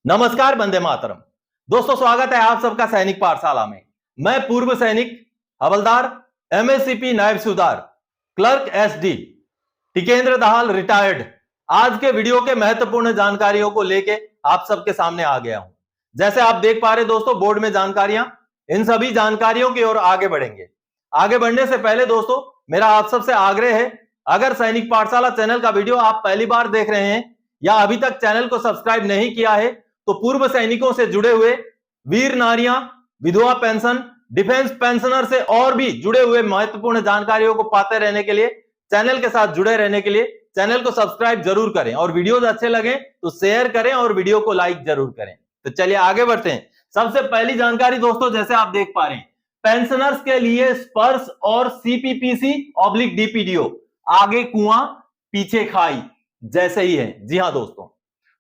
नमस्कार, वंदे मातरम। दोस्तों, स्वागत है आप सबका सैनिक पाठशाला में। मैं पूर्व सैनिक हवलदार एमएससीपी नायब सूबेदार clerk SD Tikendra Dahal retired आज के वीडियो के महत्वपूर्ण जानकारियों को लेके आप सबके सामने आ गया हूं। जैसे आप देख पा रहे दोस्तों बोर्ड में जानकारियां, इन सभी जानकारियों की ओर आगे बढ़ेंगे। आगे बढ़ने से पहले दोस्तों मेरा आप सबसे आग्रह है, अगर सैनिक पाठशाला चैनल का वीडियो आप पहली बार देख रहे हैं या अभी तक चैनल को सब्सक्राइब नहीं किया है तो पूर्व सैनिकों से जुड़े हुए वीर नारियां, विधवा पेंशन, डिफेंस पेंशनर से और भी जुड़े हुए महत्वपूर्ण जानकारियों को पाते रहने के लिए, चैनल के साथ जुड़े रहने के लिए चैनल को सब्सक्राइब जरूर करें और वीडियोस अच्छे लगे तो शेयर करें और वीडियो को लाइक जरूर करें। तो चलिए आगे बढ़ते हैं। सबसे पहली जानकारी दोस्तों, जैसे आप देख पा रहे हैं, पेंशनर्स के लिए स्पर्श और सीपीपीसी ऑब्लिक डीपीडीओ, आगे कुआं पीछे खाई जैसे ही है। जी हां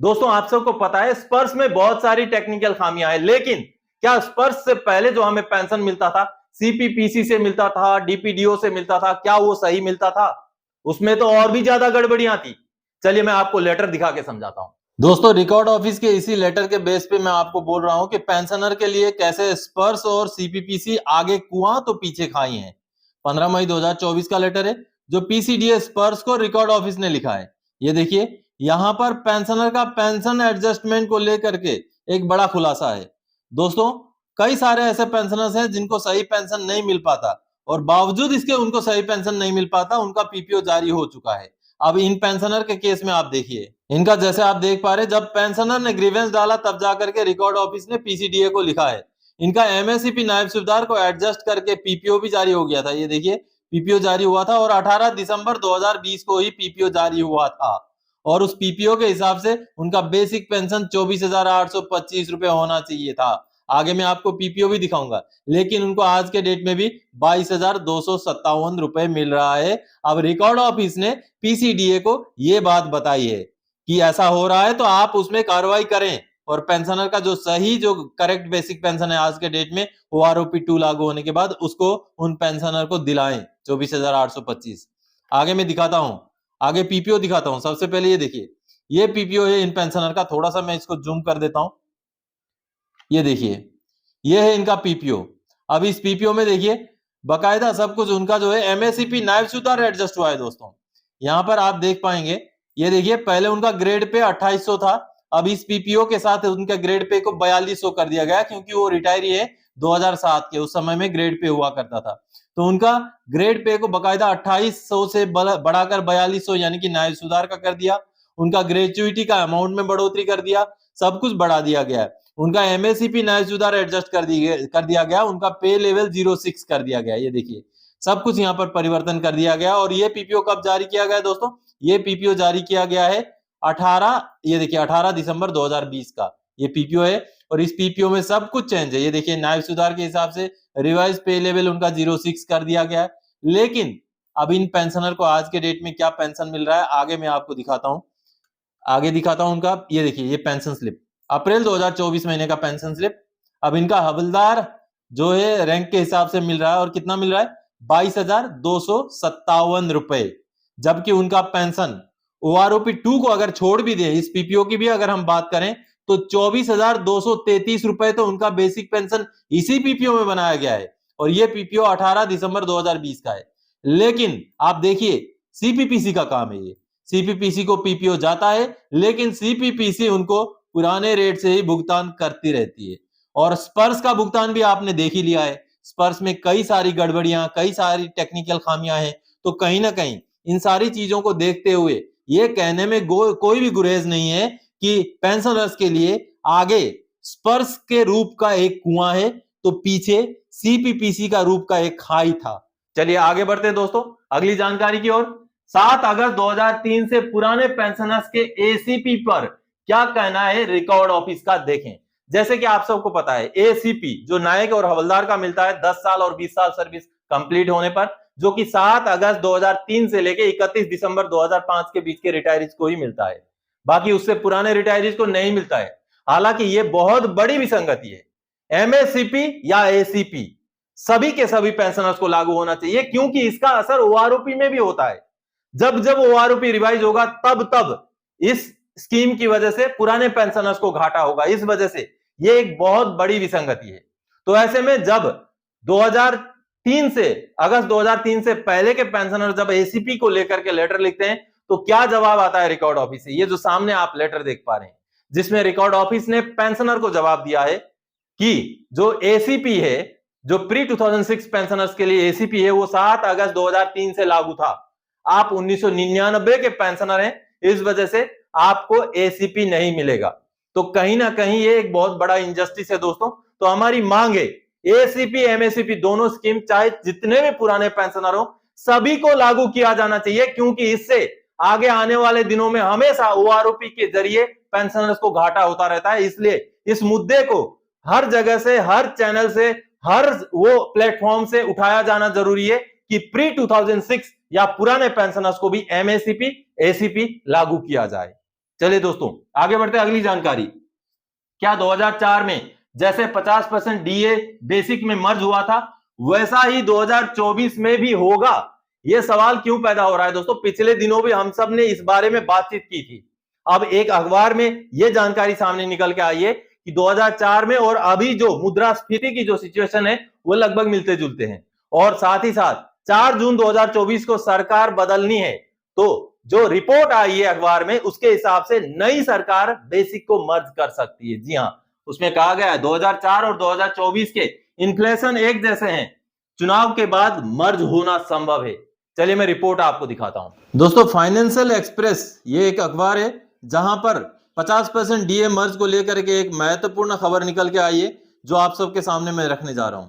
दोस्तों आप सबको पता है स्पर्श में बहुत सारी टेक्निकल खामियां हैं, लेकिन क्या स्पर्श से पहले जो हमें पेंशन मिलता था सीपीपीसी से मिलता था, डीपीडीओ से मिलता था, क्या वो सही मिलता था? उसमें तो और भी ज्यादा गड़बड़ियां थी। चलिए मैं आपको लेटर दिखा के समझाता हूं। दोस्तों रिकॉर्ड ऑफिस के इसी लेटर के बेस पे मैं आपको बोल रहा हूं कि पेंशनर के लिए कैसे स्पर्श और सीपीपीसी आगे कुआं तो पीछे खाई है। 15 मई 2024 का लेटर है जो पीसीडीए स्पर्श को रिकॉर्ड ऑफिस ने लिखा है। ये देखिए यहां पर पेंशनर का पेंशन एडजस्टमेंट को लेकर के एक बड़ा खुलासा है। दोस्तों कई सारे ऐसे पेंशनर्स हैं जिनको सही पेंशन नहीं मिल पाता और बावजूद इसके उनको सही पेंशन नहीं मिल पाता, उनका पीपीओ जारी हो चुका है। अब इन पेंशनर के केस में आप देखिए, इनका जैसे आप देख पा रहे, जब पेंशनर ने ग्रीवेंस डाला तब जाकर के रिकॉर्ड ऑफिस ने पीसीडीए को लिखा है। इनका एमएससीपी नायब सूबेदार को एडजस्ट करके पीपीओ भी जारी हो गया था। ये देखिए पीपीओ जारी हुआ था और 18 दिसंबर 2020 को ही पीपीओ जारी हुआ था और उस पीपीओ के हिसाब से उनका बेसिक पेंशन 24,825 रुपए होना चाहिए था। आगे मैं आपको पीपीओ भी दिखाऊंगा, लेकिन उनको आज के डेट में भी 22,257 रुपए मिल रहा है। अब रिकॉर्ड ऑफिस ने पीसीडीए को यह बात बताई है कि ऐसा हो रहा है तो आप उसमें कार्रवाई करें और पेंशनर का जो सही जो करेक्ट बेसिक पेंशन है आज के डेट में वो आरओपी 2 लागू होने के बाद उसको उन पेंशनर को दिलाएं 24,825। आगे मैं दिखाता हूं, आगे पीपीओ दिखाता हूं। सबसे पहले ये देखिए, ये पीपीओ है इन पेंशनर का। थोड़ा सा मैं इसको जूम कर देता हूं। ये देखिए ये है इनका पीपीओ। अब इस पीपीओ में देखिए बकायदा सब कुछ उनका जो है एमएससीपी नायब सूबेदार एडजस्ट हुआ है। दोस्तों यहां पर आप देख पाएंगे, ये देखिए पहले उनका ग्रेड पे 2800 था, अब इस पीपीओ के साथ उनका ग्रेड पे को 4200 कर दिया गया क्योंकि वो रिटायरी है 2007 के, उस समय में ग्रेड पे हुआ करता था। तो उनका ग्रेड पे को बकायदा 2800 से बढ़ाकर 4200 यानी कि नायब सूबेदार का कर दिया। उनका ग्रेचुइटी का अमाउंट में बढ़ोतरी कर दिया, सब कुछ बढ़ा दिया गया है। उनका एमएससीपी नायब सूबेदार एडजस्ट कर दिया गया, उनका पे लेवल 06 कर दिया गया। ये देखिए सब कुछ यहाँ पर परिवर्तन कर दिया गया। और ये पीपीओ कब जारी किया गया दोस्तों? ये पीपीओ जारी किया गया है 18 दिसंबर 2020 का ये पीपीओ है और इस पीपीओ में सब कुछ चेंज है। ये देखिए नायब सूबेदार के हिसाब से रिवाइज पे लेवल उनका 06 कर दिया गया है। लेकिन अब इन पेंशनर को आज के डेट में क्या पेंशन मिल रहा है आगे मैं आपको दिखाता हूं। आगे दिखाता हूं उनका, ये देखिए ये पेंशन स्लिप अप्रैल 2024 महीने का पेंशन स्लिप। अब इनका हवलदार जो है रैंक के हिसाब से मिल रहा है और कितना मिल रहा है 22,257 रुपए, जबकि उनका पेंशन ओआरओपी 2 को अगर छोड़ भी दे, इस पीपीओ की भी अगर हम बात करें तो 24,233 रुपए तो उनका बेसिक पेंशन इसी पीपीओ में बनाया गया है और ये पीपीओ 18 दिसंबर 2020 का है। लेकिन आप देखिए सीपीपीसी का काम है, ये सीपीपीसी को पीपीओ जाता है लेकिन सीपीपीसी उनको पुराने रेट से ही भुगतान करती रहती है। और स्पर्श का भुगतान भी आपने देख ही लिया है, स्पर्श में कई सारी गड़बड़ियां, कई सारी टेक्निकल खामियां हैं। तो कहीं ना कहीं इन सारी चीजों को देखते हुए ये कहने में कोई भी गुरेज नहीं है कि पेंशनर्स के लिए आगे स्पर्श के रूप का एक कुआं है तो पीछे सीपीपीसी का रूप का एक खाई था। चलिए आगे बढ़ते हैं दोस्तों अगली जानकारी की ओर। 7 अगस्त 2003 से पुराने पेंशनर्स के एसीपी पर क्या कहना है रिकॉर्ड ऑफिस का, देखें। जैसे कि आप सबको पता है एसीपी जो नायक और हवलदार का मिलता है 10 साल और 20 साल सर्विस कंप्लीट होने पर, जो कि 7 अगस्त 2003 से लेके 31 दिसंबर 2005 के बीच के रिटायरीज को ही मिलता है, बाकी उससे पुराने रिटायरीज को नहीं मिलता है। हालांकि ये बहुत बड़ी विसंगति है। एमएससीपी या एसीपी सभी के सभी पेंशनर्स को लागू होना चाहिए क्योंकि इसका असर ओआरओपी में भी होता है। जब जब ओआरओपी रिवाइज होगा तब तब इस स्कीम की वजह से पुराने पेंशनर्स को घाटा होगा। इस वजह से ये एक बहुत बड़ी विसंगति है। तो ऐसे में जब 2003 से अगस्त 2003 से पहले के पेंशनर जब एसीपी को लेकर के लेटर लिखते हैं तो क्या जवाब आता है रिकॉर्ड ऑफिस से? ये जो सामने आप लेटर देख पा रहे हैं, जिसमें रिकॉर्ड ऑफिस ने पेंशनर को जवाब दिया है कि जो एसीपी है, जो प्री 2006 पेंशनर्स के लिए एसीपी है, वो 7 अगस्त 2003 से लागू था। आप 1999 के पेंशनर हैं, इस वजह से आपको एसीपी नहीं मिलेगा। तो कहीं ना कहीं ये एक बहुत बड़ा इंजस्टिस है दोस्तों। तो हमारी मांग है एसीपी एमएसीपी दोनों स्कीम चाहे जितने भी पुराने पेंशनर हो सभी को लागू किया जाना चाहिए, क्योंकि इससे आगे आने वाले दिनों में हमेशा ओआरओपी के जरिए पेंशनर्स को घाटा होता रहता है। इसलिए इस मुद्दे को हर जगह से, हर चैनल से, हर वो प्लेटफॉर्म से उठाया जाना जरूरी है कि प्री 2006 या पुराने पेंशनर्स को भी एमएसीपी एसीपी लागू किया जाए। चलिए दोस्तों आगे बढ़ते हैं अगली जानकारी। क्या 2004 में जैसे 50% डीए बेसिक में मर्ज हुआ था वैसा ही 2024 में भी होगा? यह सवाल क्यों पैदा हो रहा है दोस्तों? पिछले दिनों भी हम सब ने इस बारे में बातचीत की थी। अब एक अखबार में यह जानकारी सामने निकल के आई है कि 2004 में और अभी जो मुद्रास्फीति की जो सिचुएशन है वो लगभग मिलते जुलते हैं, और साथ ही साथ 4 जून 2024 को सरकार बदलनी है। तो जो रिपोर्ट आई है अखबार में उसके हिसाब से नई सरकार बेसिक को मर्ज कर सकती है। जी हां, उसमें कहा गया है 2004 और 2024 के इन्फ्लेशन एक जैसे हैं, चुनाव के बाद मर्ज होना संभव है। चलिए मैं रिपोर्ट आपको दिखाता हूं दोस्तों। फाइनेंशियल एक्सप्रेस ये एक अखबार है जहां पर 50% डीए मर्ज को लेकर के एक महत्वपूर्ण खबर निकल के आई है जो आप सबके सामने मैं रखने जा रहा हूं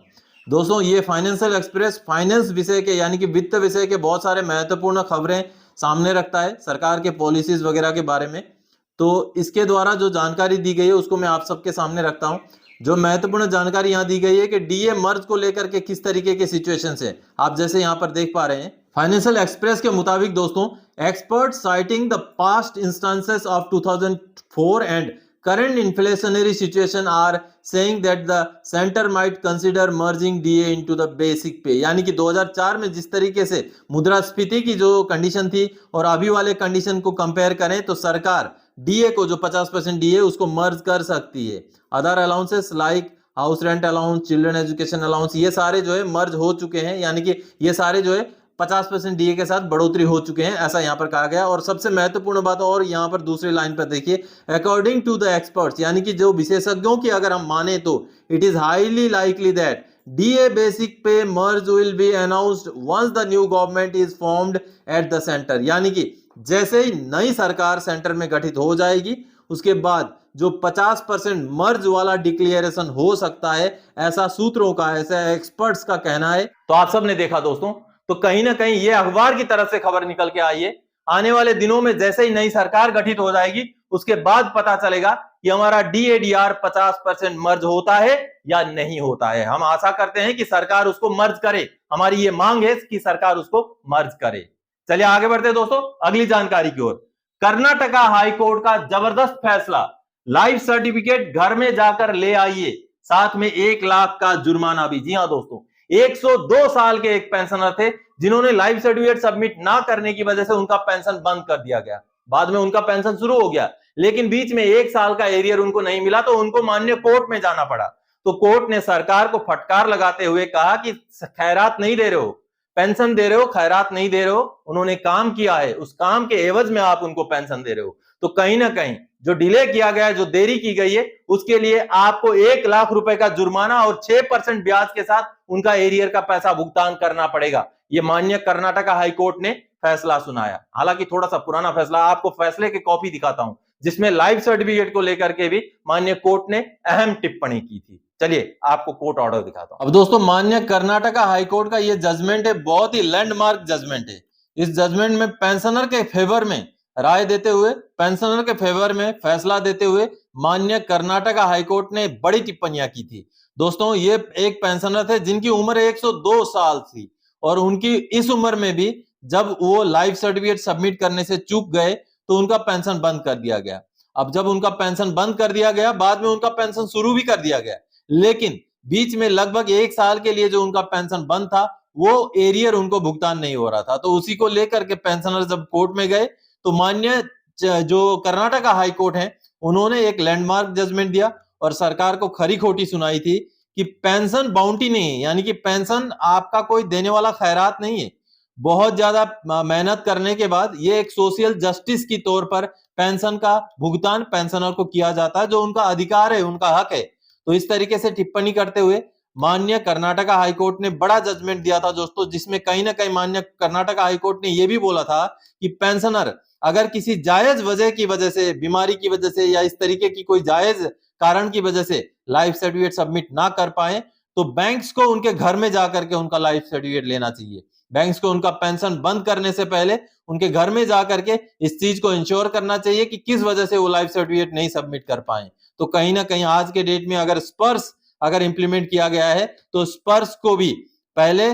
दोस्तों। ये फाइनेंशियल एक्सप्रेस फाइनेंस विषय के यानी कि वित्त विषय के बहुत सारे महत्वपूर्ण खबरें सामने रखता है, सरकार के पॉलिसीज वगैरह के बारे में। तो इसके द्वारा जो जानकारी दी गई है उसको मैं आप सबके सामने रखता हूं। जो महत्वपूर्ण जानकारी यहाँ दी गई है कि डीए मर्ज को लेकर के किस तरीके के सिचुएशन है, आप जैसे यहाँ पर देख पा रहे हैं। फाइनेंशियल एक्सप्रेस के मुताबिक दोस्तों, expert citing the past instances of 2004 and current inflationary situation are saying that the center might consider merging DA into the basic pay। यानी कि 2004 में जिस तरीके से मुद्रास्फीति की जो कंडीशन थी और अभी वाले कंडीशन को कंपेयर करें तो सरकार डीए को जो 50% डीए उसको मर्ज कर सकती है। Other allowances like house rent allowance, children education allowance, ये सारे जो है मर्ज हो चुके हैं, यानी कि ये सारे जो है 50% डीए के साथ बढ़ोतरी हो चुके हैं, ऐसा यहां पर कहा गया। और सबसे महत्वपूर्ण बात और यहां पर दूसरी लाइन पर देखिए, अकॉर्डिंग टू द एक्सपर्ट्स, यानी कि जो विशेषज्ञों की अगर हम माने तो it is highly likely that DA basic pay merge will be announced once the new government is formed at the centre. यानी कि जैसे ही नई सरकार सेंटर में गठित हो जाएगी उसके बाद जो 50% मर्ज वाला डिक्लेरेशन हो सकता है, ऐसा सूत्रों का, ऐसा एक्सपर्ट्स का कहना है। तो आप सब ने देखा दोस्तों, तो कहीं ना कहीं ये अखबार की तरफ से खबर निकल के आई है। आने वाले दिनों में जैसे ही नई सरकार गठित हो जाएगी उसके बाद पता चलेगा कि हमारा डीएडीआर 50% मर्ज होता है या नहीं होता है। हम आशा करते हैं कि सरकार उसको मर्ज करे, हमारी ये मांग है कि सरकार उसको मर्ज करे। चलिए आगे बढ़ते हैं दोस्तों अगली जानकारी की ओर। कर्नाटका हाईकोर्ट का जबरदस्त फैसला, लाइफ सर्टिफिकेट घर में जाकर ले आइए, साथ में 1 लाख का जुर्माना भी। जी हां दोस्तों, 102 साल के एक पेंशनर थे जिन्होंने लाइफ सर्टिफिकेट सबमिट ना करने की वजह से उनका पेंशन बंद कर दिया गया। बाद में उनका पेंशन शुरू हो गया, लेकिन बीच में 1 साल का एरियर उनको नहीं मिला तो उनको माननीय कोर्ट में जाना पड़ा। तो कोर्ट ने सरकार को फटकार लगाते हुए कहा कि खैरात नहीं दे रहे हो, पेंशन दे रहे हो, खैरात नहीं दे रहे हो। उन्होंने काम किया है, उस काम के एवज में आप उनको पेंशन दे रहे हो। तो कहीं ना कहीं जो डिले किया गया है, जो देरी की गई है, उसके लिए आपको 1 लाख रुपए का जुर्माना और 6% ब्याज के साथ उनका एरियर का पैसा भुगतान करना पड़ेगा। ये माननीय कर्नाटका हाईकोर्ट ने फैसला सुनाया। हालांकि थोड़ा सा पुराना फैसला, आपको फैसले की कॉपी दिखाता हूं जिसमें लाइफ सर्टिफिकेट को लेकर के भी माननीय कोर्ट ने अहम टिप्पणी की थी। चलिए आपको कोर्ट ऑर्डर दिखाता हूं। अब दोस्तों माननीय कर्नाटका हाईकोर्ट का ये जजमेंट है, बहुत ही लैंडमार्क जजमेंट है। इस जजमेंट में पेंशनर के फेवर में राय देते हुए, पेंशनर के फेवर में फैसला देते हुए माननीय कर्नाटका हाईकोर्ट ने बड़ी टिप्पणियां की थी। दोस्तों ये एक पेंशनर थे जिनकी उम्र 102 साल थी और उनकी इस उम्र में भी जब वो लाइफ सर्टिफिकेट सबमिट करने से चूक गए तो उनका पेंशन बंद कर दिया गया। अब जब उनका पेंशन बंद कर दिया गया, बाद में उनका पेंशन शुरू भी कर दिया गया, लेकिन बीच में लगभग 1 साल के लिए जो उनका पेंशन बंद था वो एरियर उनको भुगतान नहीं हो रहा था। तो उसी को लेकर के पेंशनर जब कोर्ट में गए तो माननीय जो कर्नाटका हाई कोर्ट है उन्होंने एक लैंडमार्क जजमेंट दिया और सरकार को खरी खोटी सुनाई थी कि पेंशन बाउंटी नहीं है, यानी कि पेंशन आपका कोई देने वाला खैरात नहीं है। बहुत ज्यादा मेहनत करने के बाद ये एक सोशल जस्टिस की तौर पर पेंशन का भुगतान पेंशनर को किया जाता है, जो उनका अधिकार है, उनका हक है। तो इस तरीके से टिप्पणी करते हुए माननीय कर्नाटका हाईकोर्ट ने बड़ा जजमेंट दिया था दोस्तों, जिसमें कहीं ना कहीं माननीय कर्नाटका हाईकोर्ट ने यह भी बोला था कि पेंशनर अगर किसी जायज वजह की वजह से, बीमारी की वजह से या इस तरीके की कोई जायज कारण की वजह से लाइफ सर्टिफिकेट सबमिट ना कर पाए तो बैंक्स को उनके घर में जाकर के उनका लाइफ सर्टिफिकेट लेना चाहिए। बैंक्स को उनका पेंशन बंद करने से पहले उनके घर में जाकर के इस चीज को इंश्योर करना चाहिए कि किस वजह से वो लाइफ सर्टिफिकेट नहीं सबमिट कर पाए। तो कहीं ना कहीं आज के डेट में अगर स्पर्श अगर इंप्लीमेंट किया गया है तो स्पर्श को भी पहले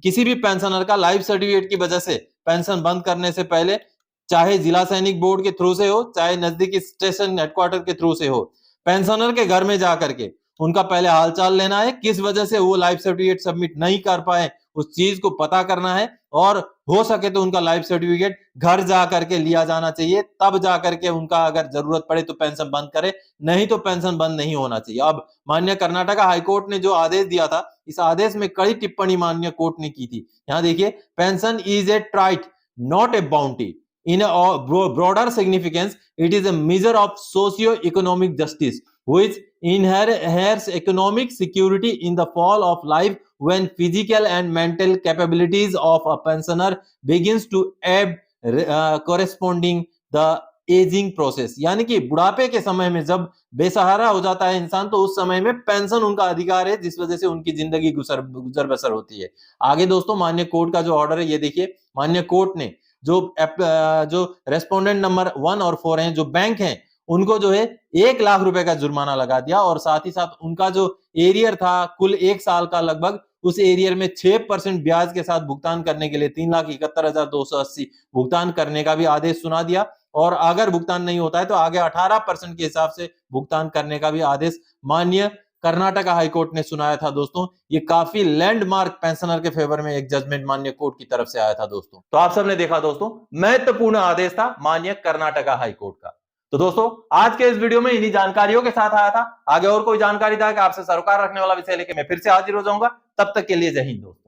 किसी भी पेंशनर का लाइफ सर्टिफिकेट की वजह से पेंशन बंद करने से पहले, चाहे जिला सैनिक बोर्ड के थ्रू से हो, चाहे नजदीकी स्टेशन हेडक्वार्टर के थ्रू से हो, पेंशनर के घर में जाकर के उनका पहले हालचाल लेना है, किस वजह से वो लाइफ सर्टिफिकेट सबमिट नहीं कर पाए उस चीज को पता करना है और हो सके तो उनका लाइफ सर्टिफिकेट घर जाकर के लिया जाना चाहिए। तब जाकर के उनका अगर जरूरत पड़े तो पेंशन बंद करे, नहीं तो पेंशन बंद नहीं होना चाहिए। अब माननीय कर्नाटका हाईकोर्ट ने जो आदेश दिया था, इस आदेश में कड़ी टिप्पणी माननीय कोर्ट ने की थी। यहां देखिए, pension is a right not a bounty. In a broader significance, it is a measure of socio-economic justice, which inheres economic security in the fall of life when physical and mental capabilities of a pensioner begins to ebb, corresponding the ageing process. यानी कि बुढ़ापे के समय में जब बेसहारा हो जाता है इंसान, तो उस समय में पेंशन उनका अधिकार है, जिस वजह से उनकी जिंदगी गुजर बसर होती है। आगे दोस्तों माननीय कोर्ट का जो ऑर्डर है ये देखिए, माननीय कोर्ट ने जो रेस्पोंडेंट नंबर 1 और 4 हैं, जो बैंक हैं, उनको जो है 1 लाख रुपए का जुर्माना लगा दिया और साथ ही साथ उनका जो एरियर था कुल 1 साल का लगभग, उस एरियर में 6% ब्याज के साथ भुगतान करने के लिए 3,71,280 भुगतान करने का भी आदेश सुना दिया और अगर भुगतान नहीं होता है तो आगे 18% के हिसाब से भुगतान करने का भी आदेश माननीय कर्नाटका हाईकोर्ट ने सुनाया था। दोस्तों ये काफी लैंडमार्क पेंशनर के फेवर में एक जजमेंट माननीय कोर्ट की तरफ से आया था। दोस्तों तो आप सबने देखा दोस्तों, महत्वपूर्ण आदेश था माननीय कर्नाटका हाईकोर्ट का। तो दोस्तों आज के इस वीडियो में इन्हीं जानकारियों के साथ आया था। आगे और कोई जानकारी था कि आपसे सरोकार रखने वाला विषय लेके मैं फिर से हाजिर हो जाऊंगा। तब तक के लिए जय हिंद दोस्तों।